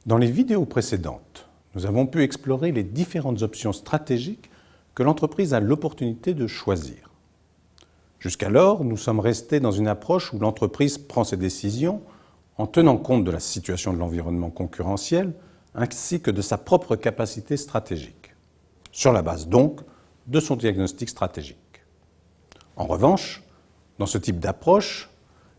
Dans les vidéos précédentes, nous avons pu explorer les différentes options stratégiques que l'entreprise a l'opportunité de choisir. Jusqu'alors, nous sommes restés dans une approche où l'entreprise prend ses décisions en tenant compte de la situation de l'environnement concurrentiel ainsi que de sa propre capacité stratégique, sur la base donc de son diagnostic stratégique. En revanche, dans ce type d'approche,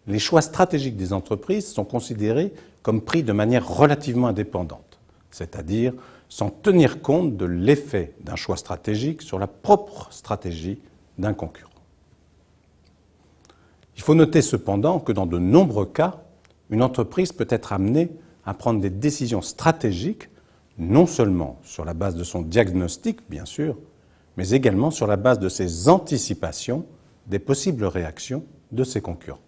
les choix stratégiques des entreprises sont considérés comme pris de manière relativement indépendante, c'est-à-dire sans tenir compte de l'effet d'un choix stratégique sur la propre stratégie d'un concurrent. Il faut noter cependant que dans de nombreux cas, une entreprise peut être amenée à prendre des décisions stratégiques, non seulement sur la base de son diagnostic, bien sûr, mais également sur la base de ses anticipations des possibles réactions de ses concurrents.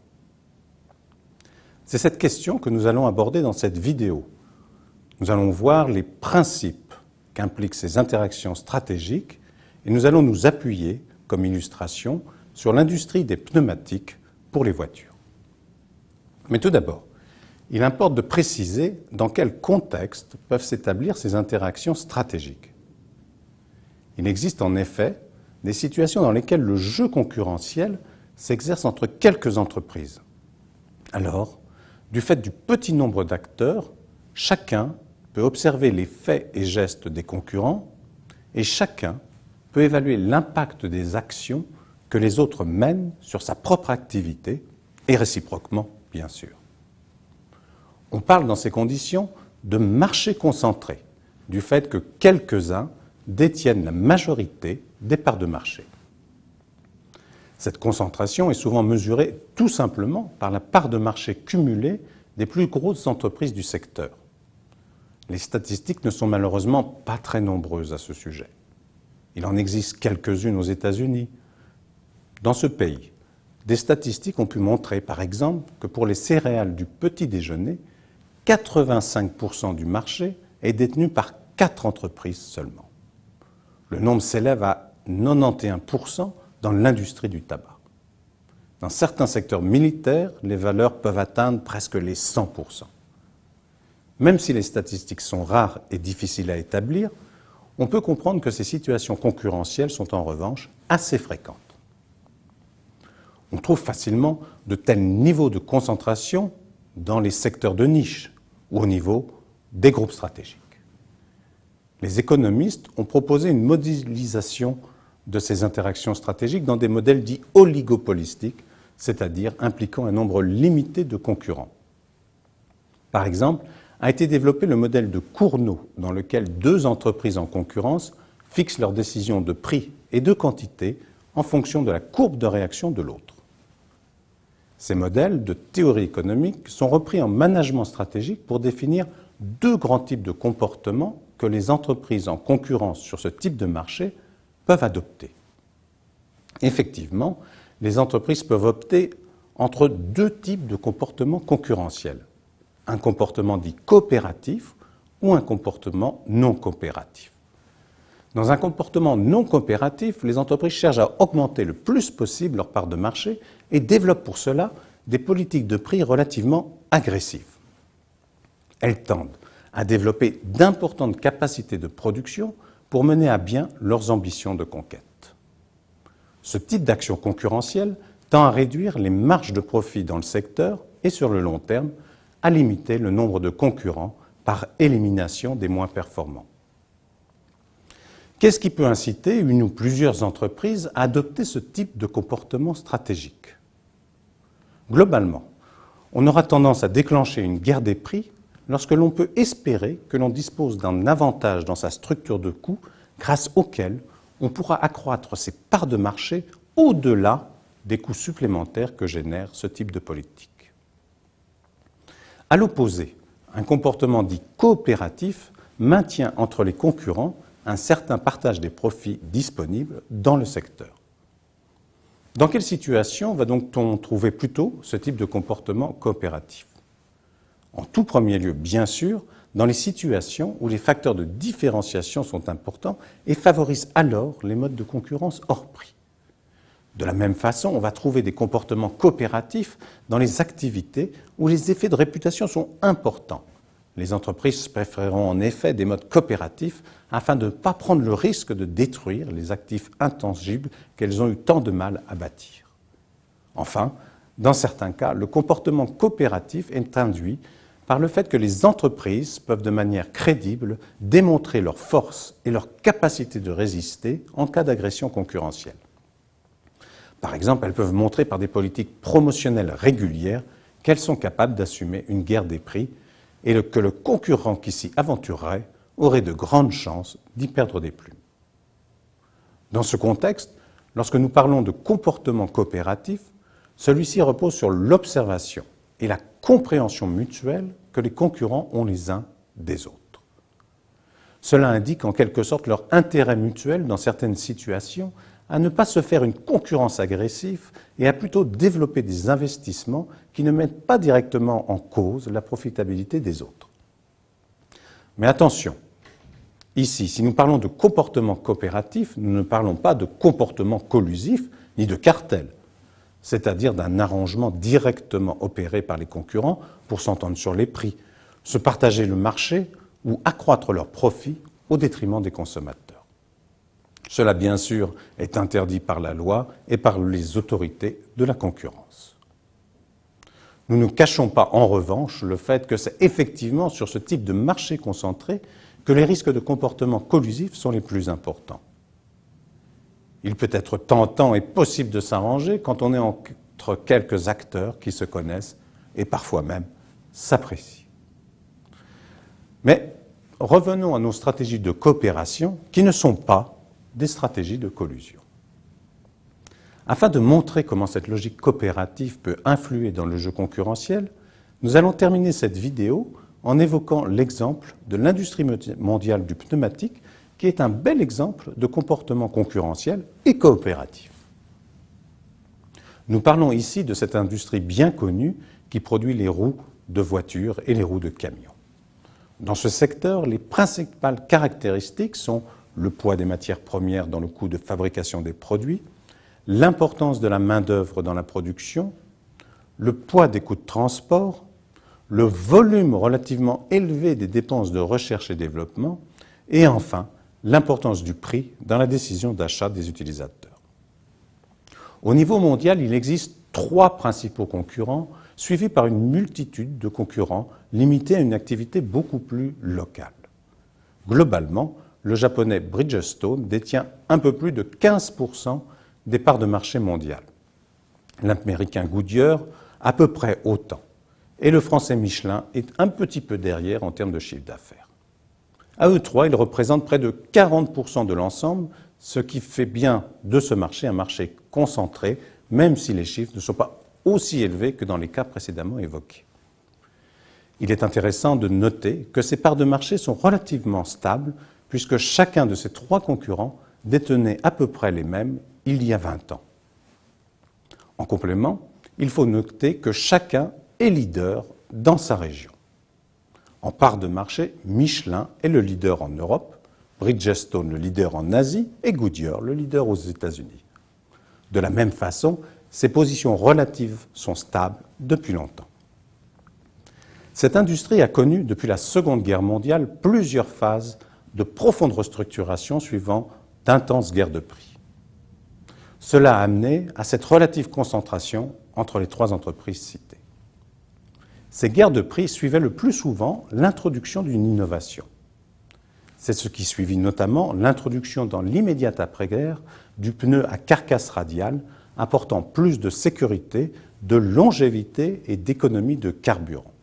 C'est cette question que nous allons aborder dans cette vidéo. Nous allons voir les principes qu'impliquent ces interactions stratégiques et nous allons nous appuyer, comme illustration, sur l'industrie des pneumatiques pour les voitures. Mais tout d'abord, il importe de préciser dans quel contexte peuvent s'établir ces interactions stratégiques. Il existe en effet des situations dans lesquelles le jeu concurrentiel s'exerce entre quelques entreprises. Alors, du fait du petit nombre d'acteurs, chacun peut observer les faits et gestes des concurrents et chacun peut évaluer l'impact des actions que les autres mènent sur sa propre activité et réciproquement, bien sûr. On parle dans ces conditions de marché concentré, du fait que quelques-uns détiennent la majorité des parts de marché. Cette concentration est souvent mesurée tout simplement par la part de marché cumulée des plus grosses entreprises du secteur. Les statistiques ne sont malheureusement pas très nombreuses à ce sujet. Il en existe quelques-unes aux États-Unis. Dans ce pays, des statistiques ont pu montrer, par exemple, que pour les céréales du petit déjeuner, 85% du marché est détenu par 4 entreprises seulement. Le nombre s'élève à 91% dans l'industrie du tabac. Dans certains secteurs militaires, les valeurs peuvent atteindre presque les 100%. Même si les statistiques sont rares et difficiles à établir, on peut comprendre que ces situations concurrentielles sont en revanche assez fréquentes. On trouve facilement de tels niveaux de concentration dans les secteurs de niche ou au niveau des groupes stratégiques. Les économistes ont proposé une modélisation de ces interactions stratégiques dans des modèles dits oligopolistiques, c'est-à-dire impliquant un nombre limité de concurrents. Par exemple, a été développé le modèle de Cournot, dans lequel 2 entreprises en concurrence fixent leurs décisions de prix et de quantité en fonction de la courbe de réaction de l'autre. Ces modèles de théorie économique sont repris en management stratégique pour définir 2 grands types de comportements que les entreprises en concurrence sur ce type de marché peuvent adopter. Effectivement, les entreprises peuvent opter entre 2 types de comportements concurrentiels. Un comportement dit coopératif ou un comportement non coopératif. Dans un comportement non coopératif, les entreprises cherchent à augmenter le plus possible leur part de marché et développent pour cela des politiques de prix relativement agressives. Elles tendent à développer d'importantes capacités de production pour mener à bien leurs ambitions de conquête. Ce type d'action concurrentielle tend à réduire les marges de profit dans le secteur et sur le long terme, à limiter le nombre de concurrents par élimination des moins performants. Qu'est-ce qui peut inciter une ou plusieurs entreprises à adopter ce type de comportement stratégique ? Globalement, on aura tendance à déclencher une guerre des prix lorsque l'on peut espérer que l'on dispose d'un avantage dans sa structure de coûts grâce auquel on pourra accroître ses parts de marché au-delà des coûts supplémentaires que génère ce type de politique. À l'opposé, un comportement dit coopératif maintient entre les concurrents un certain partage des profits disponibles dans le secteur. Dans quelle situation va donc on trouver plutôt ce type de comportement coopératif ? En tout premier lieu, bien sûr, dans les situations où les facteurs de différenciation sont importants et favorisent alors les modes de concurrence hors prix. De la même façon, on va trouver des comportements coopératifs dans les activités où les effets de réputation sont importants. Les entreprises préféreront en effet des modes coopératifs afin de ne pas prendre le risque de détruire les actifs intangibles qu'elles ont eu tant de mal à bâtir. Enfin, dans certains cas, le comportement coopératif est induit par le fait que les entreprises peuvent de manière crédible démontrer leur force et leur capacité de résister en cas d'agression concurrentielle. Par exemple, elles peuvent montrer par des politiques promotionnelles régulières qu'elles sont capables d'assumer une guerre des prix et que le concurrent qui s'y aventurerait aurait de grandes chances d'y perdre des plumes. Dans ce contexte, lorsque nous parlons de comportement coopératif, celui-ci repose sur l'observation et la compréhension mutuelle que les concurrents ont les uns des autres. Cela indique en quelque sorte leur intérêt mutuel dans certaines situations à ne pas se faire une concurrence agressive et à plutôt développer des investissements qui ne mettent pas directement en cause la profitabilité des autres. Mais attention, ici, si nous parlons de comportement coopératif, nous ne parlons pas de comportement collusif ni de cartel, c'est-à-dire d'un arrangement directement opéré par les concurrents pour s'entendre sur les prix, se partager le marché ou accroître leurs profits au détriment des consommateurs. Cela, bien sûr, est interdit par la loi et par les autorités de la concurrence. Nous ne cachons pas, en revanche, le fait que c'est effectivement sur ce type de marché concentré que les risques de comportement collusif sont les plus importants. Il peut être tentant et possible de s'arranger quand on est entre quelques acteurs qui se connaissent et parfois même s'apprécient. Mais revenons à nos stratégies de coopération qui ne sont pas des stratégies de collusion. Afin de montrer comment cette logique coopérative peut influer dans le jeu concurrentiel, nous allons terminer cette vidéo en évoquant l'exemple de l'industrie mondiale du pneumatique, qui est un bel exemple de comportement concurrentiel et coopératif. Nous parlons ici de cette industrie bien connue qui produit les roues de voitures et les roues de camions. Dans ce secteur, les principales caractéristiques sont le poids des matières premières dans le coût de fabrication des produits, l'importance de la main-d'œuvre dans la production, le poids des coûts de transport, le volume relativement élevé des dépenses de recherche et développement, et enfin, l'importance du prix dans la décision d'achat des utilisateurs. Au niveau mondial, il existe 3 principaux concurrents, suivis par une multitude de concurrents limités à une activité beaucoup plus locale. Globalement, le japonais Bridgestone détient un peu plus de 15% des parts de marché mondiales. L'américain Goodyear, à peu près autant. Et le français Michelin est un petit peu derrière en termes de chiffre d'affaires. À eux trois, ils représentent près de 40% de l'ensemble, ce qui fait bien de ce marché un marché concentré, même si les chiffres ne sont pas aussi élevés que dans les cas précédemment évoqués. Il est intéressant de noter que ces parts de marché sont relativement stables, puisque chacun de ces 3 concurrents détenait à peu près les mêmes il y a 20 ans. En complément, il faut noter que chacun est leader dans sa région. En part de marché, Michelin est le leader en Europe, Bridgestone le leader en Asie et Goodyear le leader aux États-Unis. De la même façon, ces positions relatives sont stables depuis longtemps. Cette industrie a connu, depuis la Seconde Guerre mondiale, plusieurs phases de profonde restructuration suivant d'intenses guerres de prix. Cela a amené à cette relative concentration entre les 3 entreprises citées. Ces guerres de prix suivaient le plus souvent l'introduction d'une innovation. C'est ce qui suivit notamment l'introduction dans l'immédiate après-guerre du pneu à carcasse radiale, apportant plus de sécurité, de longévité et d'économie de carburant.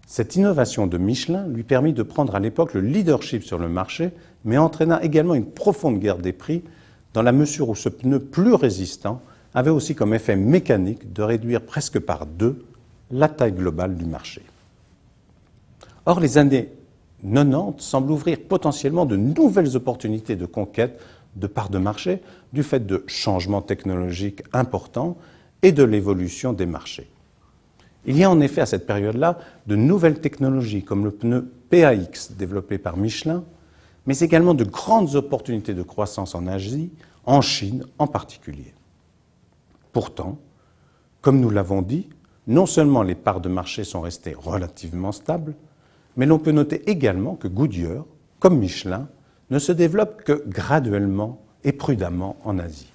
Cette innovation de Michelin lui permit de prendre à l'époque le leadership sur le marché, mais entraîna également une profonde guerre des prix, dans la mesure où ce pneu plus résistant avait aussi comme effet mécanique de réduire presque par 2 la taille globale du marché. Or, les années 90 semblent ouvrir potentiellement de nouvelles opportunités de conquête de parts de marché du fait de changements technologiques importants et de l'évolution des marchés. Il y a en effet à cette période-là de nouvelles technologies comme le pneu PAX développé par Michelin, mais également de grandes opportunités de croissance en Asie, en Chine en particulier. Pourtant, comme nous l'avons dit, non seulement les parts de marché sont restées relativement stables, mais l'on peut noter également que Goodyear, comme Michelin, ne se développe que graduellement et prudemment en Asie.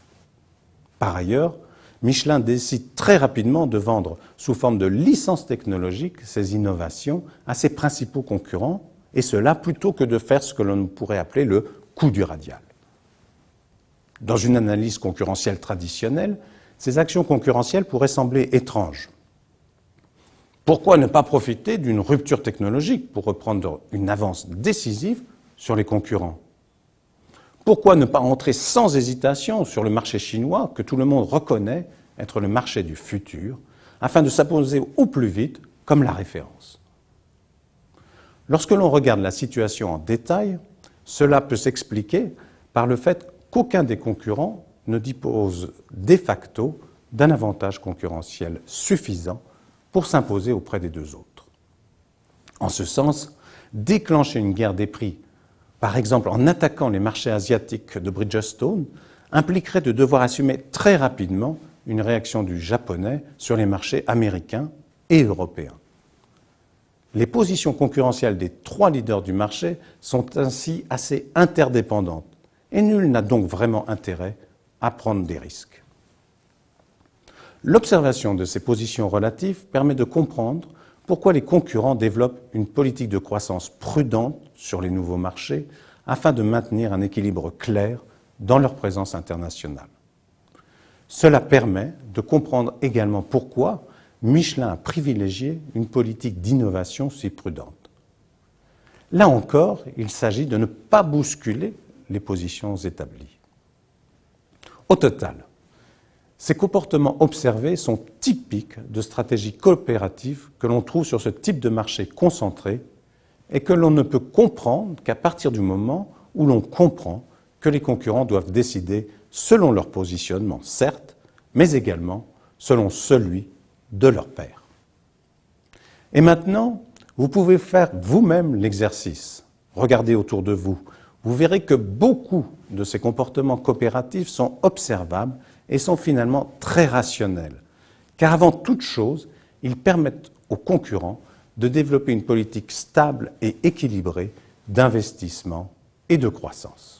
Par ailleurs, Michelin décide très rapidement de vendre sous forme de licence technologique ses innovations à ses principaux concurrents, et cela plutôt que de faire ce que l'on pourrait appeler le coup du radial. Dans une analyse concurrentielle traditionnelle, ces actions concurrentielles pourraient sembler étranges. Pourquoi ne pas profiter d'une rupture technologique pour reprendre une avance décisive sur les concurrents? Pourquoi ne pas entrer sans hésitation sur le marché chinois que tout le monde reconnaît être le marché du futur, afin de s'imposer au plus vite comme la référence? Lorsque l'on regarde la situation en détail, cela peut s'expliquer par le fait qu'aucun des concurrents ne dispose de facto d'un avantage concurrentiel suffisant pour s'imposer auprès des deux autres. En ce sens, déclencher une guerre des prix, par exemple en attaquant les marchés asiatiques de Bridgestone, impliquerait de devoir assumer très rapidement une réaction du japonais sur les marchés américains et européens. Les positions concurrentielles des trois leaders du marché sont ainsi assez interdépendantes et nul n'a donc vraiment intérêt à prendre des risques. L'observation de ces positions relatives permet de comprendre pourquoi les concurrents développent une politique de croissance prudente sur les nouveaux marchés afin de maintenir un équilibre clair dans leur présence internationale. Cela permet de comprendre également pourquoi Michelin a privilégié une politique d'innovation si prudente. Là encore, il s'agit de ne pas bousculer les positions établies. Au total, ces comportements observés sont typiques de stratégies coopératives que l'on trouve sur ce type de marché concentré et que l'on ne peut comprendre qu'à partir du moment où l'on comprend que les concurrents doivent décider selon leur positionnement, certes, mais également selon celui de leur pair. Et maintenant, vous pouvez faire vous-même l'exercice. Regardez autour de vous. Vous verrez que beaucoup de ces comportements coopératifs sont observables et sont finalement très rationnels. Car avant toute chose, ils permettent aux concurrents de développer une politique stable et équilibrée d'investissement et de croissance.